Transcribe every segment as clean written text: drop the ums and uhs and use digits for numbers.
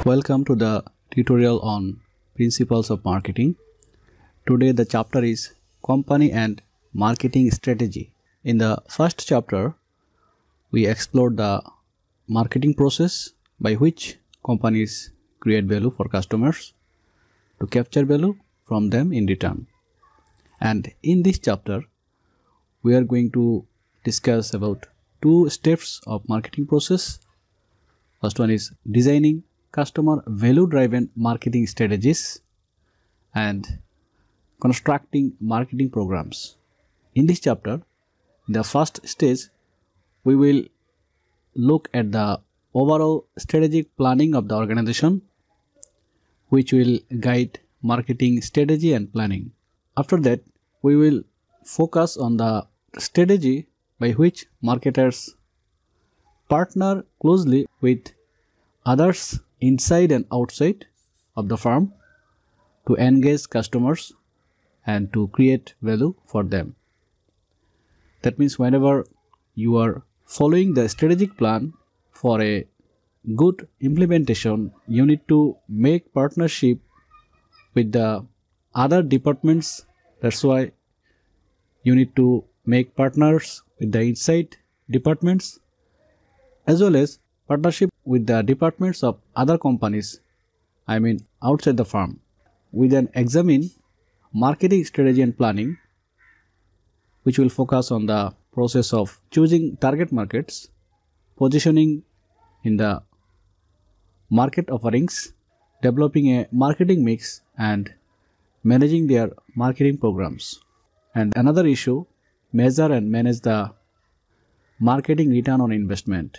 Welcome to the tutorial on Principles of Marketing. Today the chapter is Company and Marketing Strategy. In the first chapter, we explored the marketing process by which companies create value for customers to capture value from them in return. And in this chapter, we are going to discuss about two steps of marketing process. First one is designing customer value driven marketing strategies and constructing marketing programs. In this chapter, in the first stage, we will look at the overall strategic planning of the organization, which will guide marketing strategy and planning. After that, we will focus on the strategy by which marketers partner closely with others inside and outside of the firm to engage customers and to create value for them. That means whenever you are following the strategic plan for a good implementation, you need to make partnership with the other departments. That's why you need to make partners with the inside departments as well as partnership with the departments of other companies, outside the firm. We then examine marketing strategy and planning, which will focus on the process of choosing target markets, positioning in the market offerings, developing a marketing mix, and managing their marketing programs. And another issue, measure and manage the marketing return on investment.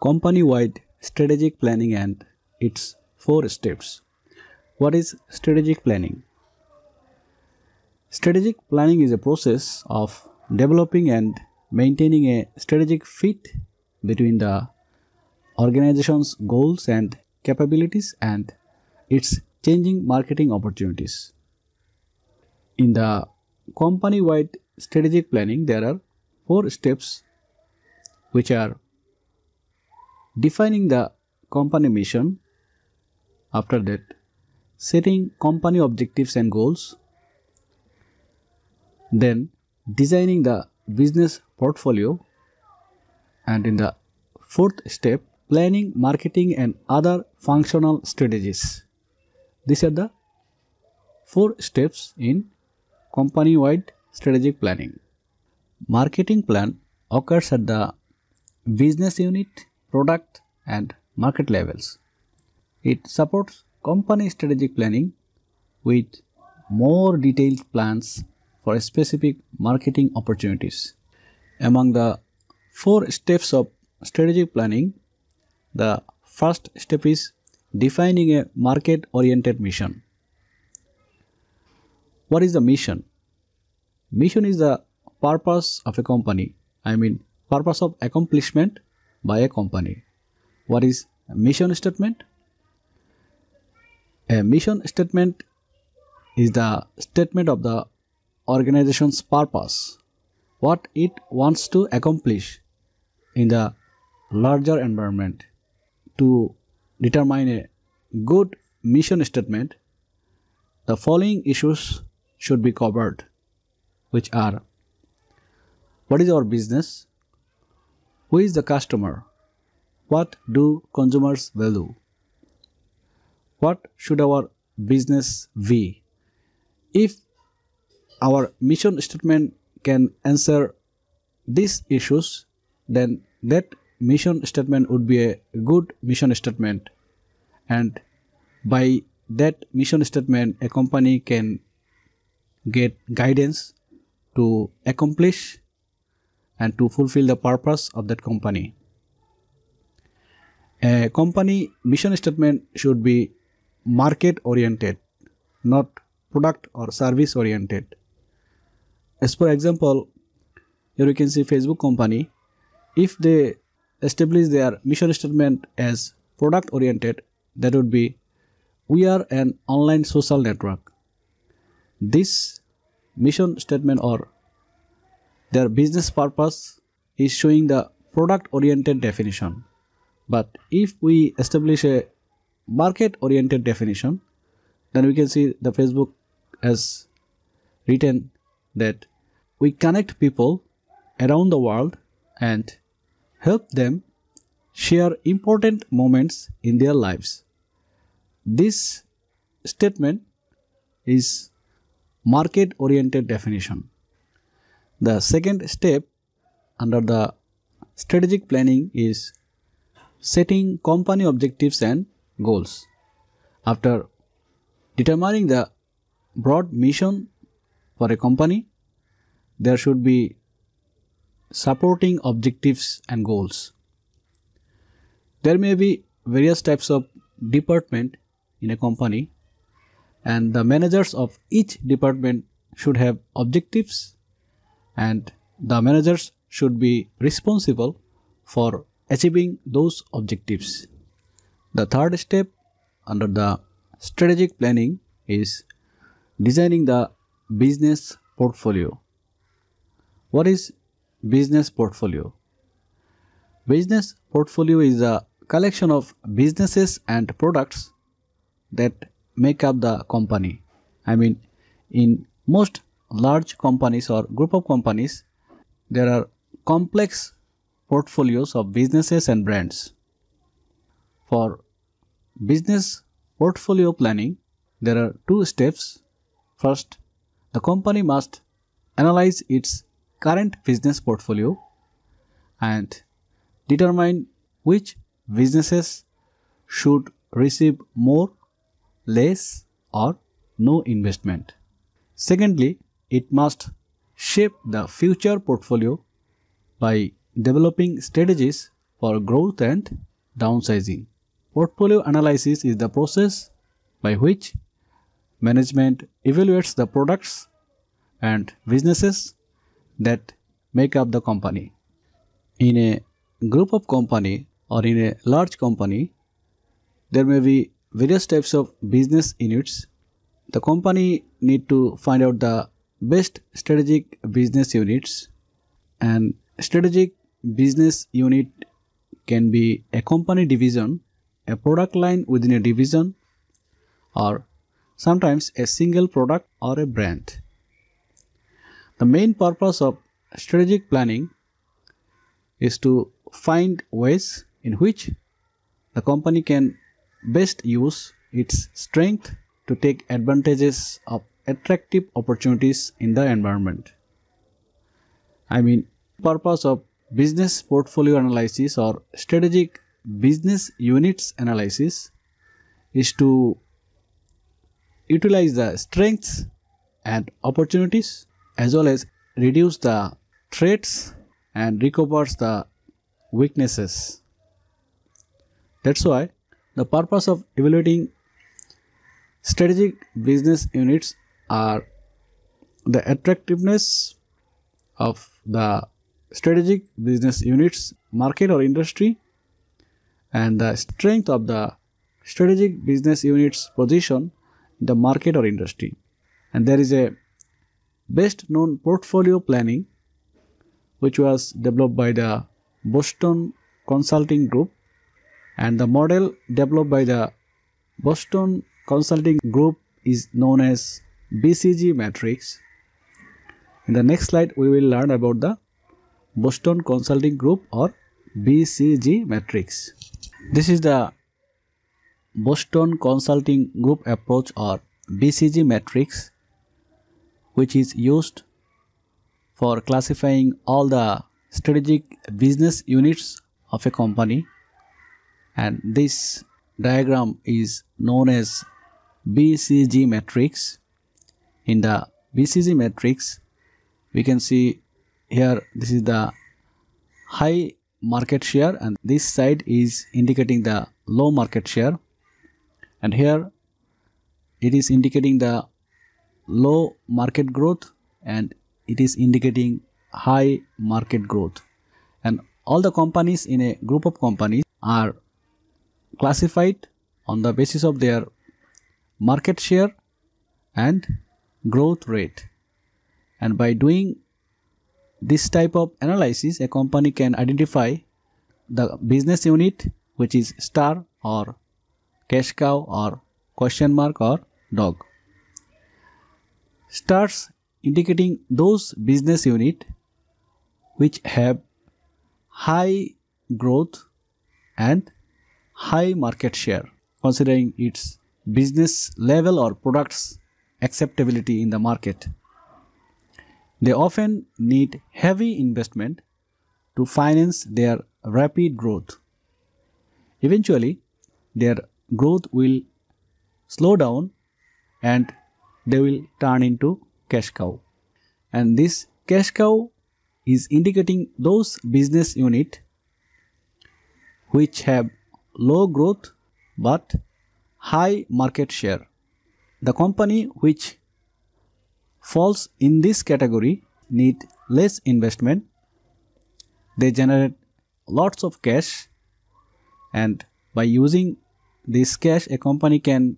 Company-wide strategic planning and its 4 steps. What is strategic planning? Strategic planning is a process of developing and maintaining a strategic fit between the organization's goals and capabilities and its changing marketing opportunities. In the company-wide strategic planning, there are 4 steps, which are defining the company mission, after that setting company objectives and goals, then designing the business portfolio, and in the 4th step, planning marketing and other functional strategies. These are the 4 steps in company-wide strategic planning. Marketing plan occurs at the business unit, product and market levels. It supports company strategic planning with more detailed plans for specific marketing opportunities. Among the 4 steps of strategic planning, the first step is defining a market-oriented mission. What is the mission? Mission is the purpose of a company. Purpose of accomplishment by a company. What is a mission statement? A mission statement is the statement of the organization's purpose, what it wants to accomplish in the larger environment. To determine a good mission statement, the following issues should be covered, which are: what is our business? Who is the customer? What do consumers value? What should our business be? If our mission statement can answer these issues, then that mission statement would be a good mission statement, and by that mission statement a company can get guidance to accomplish and to fulfill the purpose of that company. A company mission statement should be market oriented, not product or service oriented. As for example, here you can see Facebook company, if they establish their mission statement as product oriented, that would be, we are an online social network. This mission statement or their business purpose is showing the product oriented definition. But if we establish a market oriented definition, then we can see the Facebook has written that we connect people around the world and help them share important moments in their lives. This statement is market oriented definition. The second step under the strategic planning is setting company objectives and goals. After determining the broad mission for a company, there should be supporting objectives and goals. There may be various types of department in a company, and the managers of each department should have objectives, and the managers should be responsible for achieving those objectives. The third step under the strategic planning is designing the business portfolio. What is business portfolio? Business portfolio is a collection of businesses and products that make up the company. In most large companies or group of companies, there are complex portfolios of businesses and brands. For business portfolio planning, there are two steps. First, the company must analyze its current business portfolio and determine which businesses should receive more, less, or no investment. Secondly, it must shape the future portfolio by developing strategies for growth and downsizing. Portfolio analysis is the process by which management evaluates the products and businesses that make up the company. In a group of company or in a large company, there may be various types of business units. The company need to find out the best strategic business units, and strategic business unit can be a company division, a product line within a division, or sometimes a single product or a brand. The main purpose of strategic planning is to find ways in which the company can best use its strength to take advantages of attractive opportunities in the environment. Purpose of business portfolio analysis or strategic business units analysis is to utilize the strengths and opportunities as well as reduce the threats and recovers the weaknesses. That's why the purpose of evaluating strategic business units are the attractiveness of the strategic business units market or industry and the strength of the strategic business units position in the market or industry. And there is a best known portfolio planning which was developed by the Boston Consulting Group, and the model developed by the Boston Consulting Group is known as BCG matrix. In the next slide we will learn about the Boston Consulting Group or BCG matrix. This is the Boston Consulting Group approach or BCG matrix, which is used for classifying all the strategic business units of a company, and this diagram is known as BCG matrix. In the BCG matrix, we can see here this is the high market share and this side is indicating the low market share, and here it is indicating the low market growth and it is indicating high market growth. And all the companies in a group of companies are classified on the basis of their market share and growth rate. And by doing this type of analysis, a company can identify the business unit which is star or cash cow or question mark or dog. Stars indicating those business unit which have high growth and high market share, considering its business level or products acceptability in the market. They often need heavy investment to finance their rapid growth. Eventually, their growth will slow down and they will turn into cash cow. And this cash cow is indicating those business unit which have low growth but high market share. The company which falls in this category need less investment. They generate lots of cash, and by using this cash a company can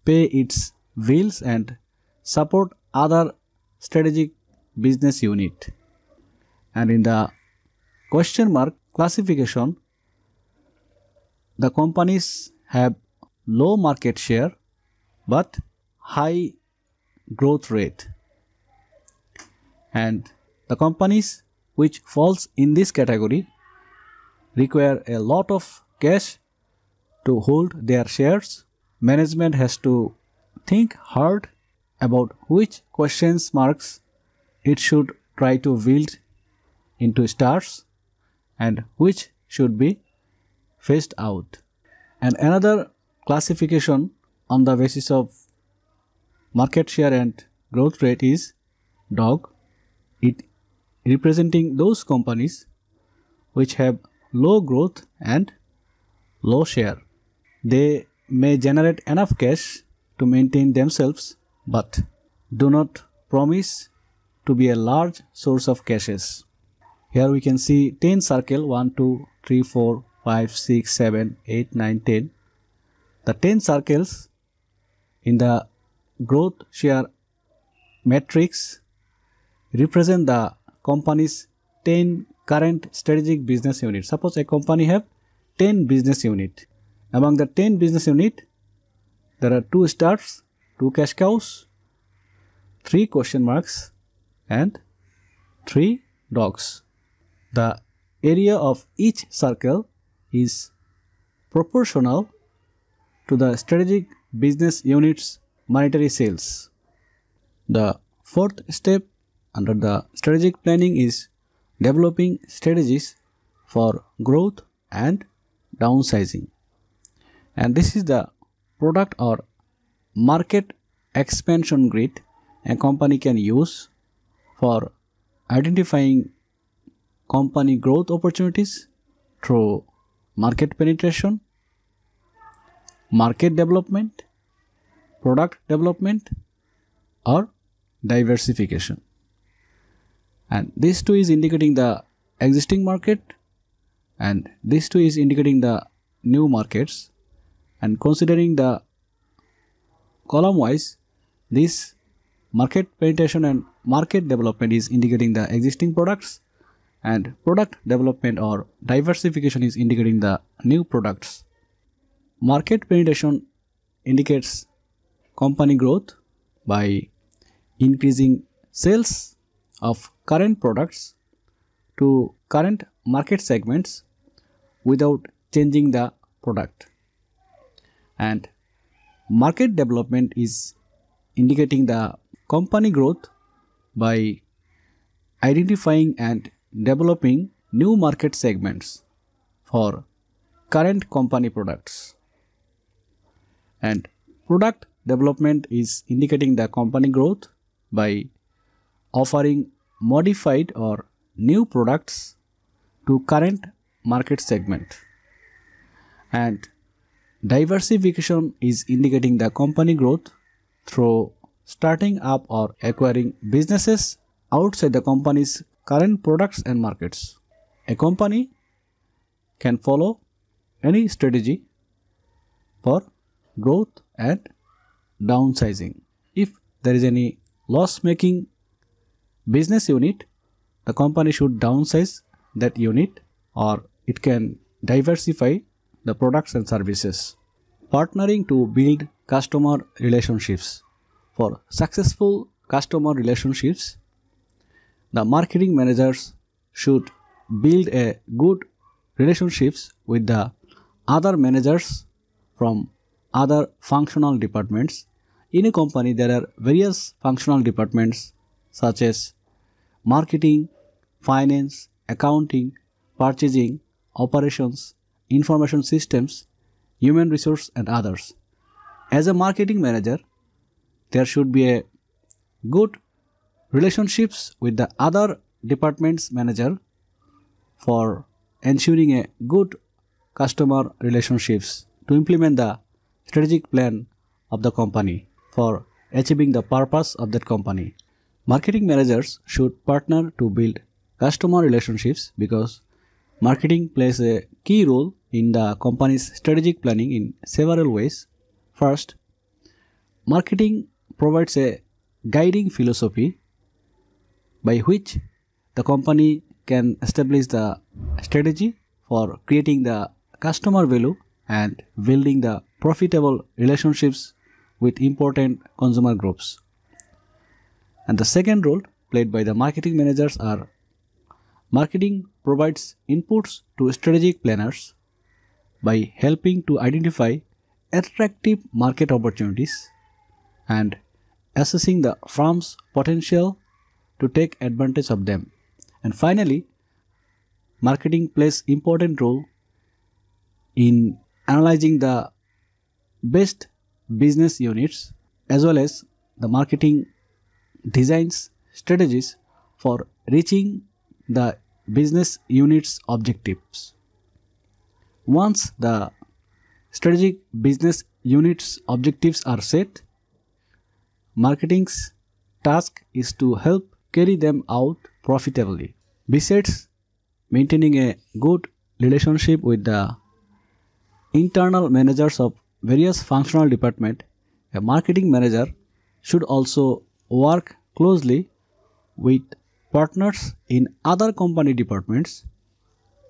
pay its bills and support other strategic business unit. And in the question mark classification, the companies have low market share but high growth rate, and the companies which falls in this category require a lot of cash to hold their shares. Management has to think hard about which questions marks it should try to build into stars and which should be phased out. And another classification on the basis of market share and growth rate is dog. It representing those companies which have low growth and low share. They may generate enough cash to maintain themselves but do not promise to be a large source of cashes. Here we can see 10 circle 1, 2, 3, 4, 5, 6, 7, 8, 9, 10. The 10 circles in the growth share matrix represent the company's 10 current strategic business units. Suppose a company have 10 business unit. Among the 10 business unit, there are 2 stars, 2 cash cows, 3 question marks and 3 dogs. The area of each circle is proportional to the strategic business unit's monetary sales. The fourth step under the strategic planning is developing strategies for growth and downsizing. And this is the product or market expansion grid a company can use for identifying company growth opportunities through market penetration, market development, product development or diversification. And this two is indicating the existing market and this two is indicating the new markets. And considering the column wise, this market penetration and market development is indicating the existing products and product development or diversification is indicating the new products. Market penetration indicates company growth by increasing sales of current products to current market segments without changing the product. And market development is indicating the company growth by identifying and developing new market segments for current company products. And product development is indicating the company growth by offering modified or new products to current market segment. And diversification is indicating the company growth through starting up or acquiring businesses outside the company's current products and markets. A company can follow any strategy for growth and downsizing. If there is any loss making business unit, the company should downsize that unit, or it can diversify the products and services. Partnering to build customer relationships. For successful customer relationships, the marketing managers should build a good relationships with the other managers from other functional departments. In a company, there are various functional departments such as marketing, finance, accounting, purchasing, operations, information systems, human resource, and others. As a marketing manager, there should be a good relationships with the other departments manager for ensuring a good customer relationships to implement the strategic plan of the company for achieving the purpose of that company. Marketing managers should partner to build customer relationships because marketing plays a key role in the company's strategic planning in several ways. First, marketing provides a guiding philosophy by which the company can establish the strategy for creating the customer value and building the profitable relationships with important consumer groups. And the second role played by the marketing managers are marketing provides inputs to strategic planners by helping to identify attractive market opportunities and assessing the firm's potential to take advantage of them. And finally, marketing plays important role in analyzing the best business units as well as the marketing designs strategies for reaching the business units objectives. Once the strategic business units objectives are set, marketing's task is to help carry them out profitably. Besides maintaining a good relationship with the internal managers of various functional departments, a marketing manager should also work closely with partners in other company departments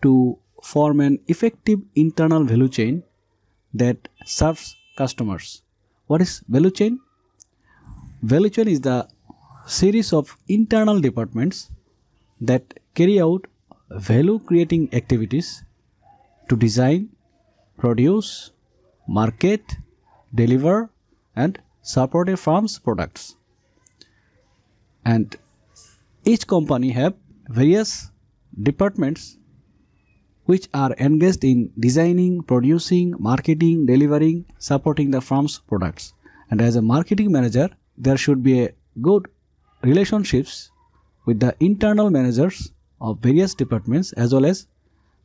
to form an effective internal value chain that serves customers. What is value chain? Value chain is the series of internal departments that carry out value creating activities to design, produce, market, deliver, and support a firm's products. And each company have various departments which are engaged in designing, producing, marketing, delivering, supporting the firm's products. And as a marketing manager, there should be a good relationships with the internal managers of various departments as well as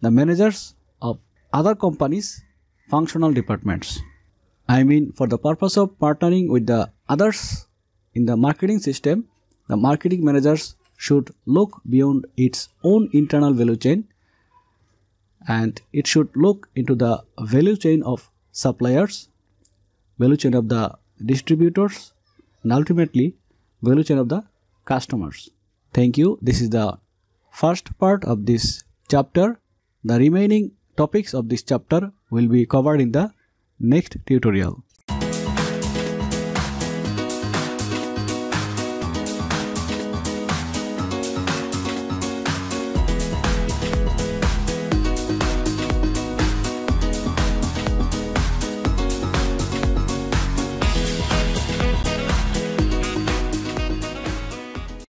the managers of other companies' functional departments. I mean, for the purpose of partnering with the others in the marketing system, the marketing managers should look beyond its own internal value chain and it should look into the value chain of suppliers, value chain of the distributors, and ultimately value chain of the customers. Thank you. This is the first part of this chapter. The remaining topics of this chapter will be covered in the next tutorial.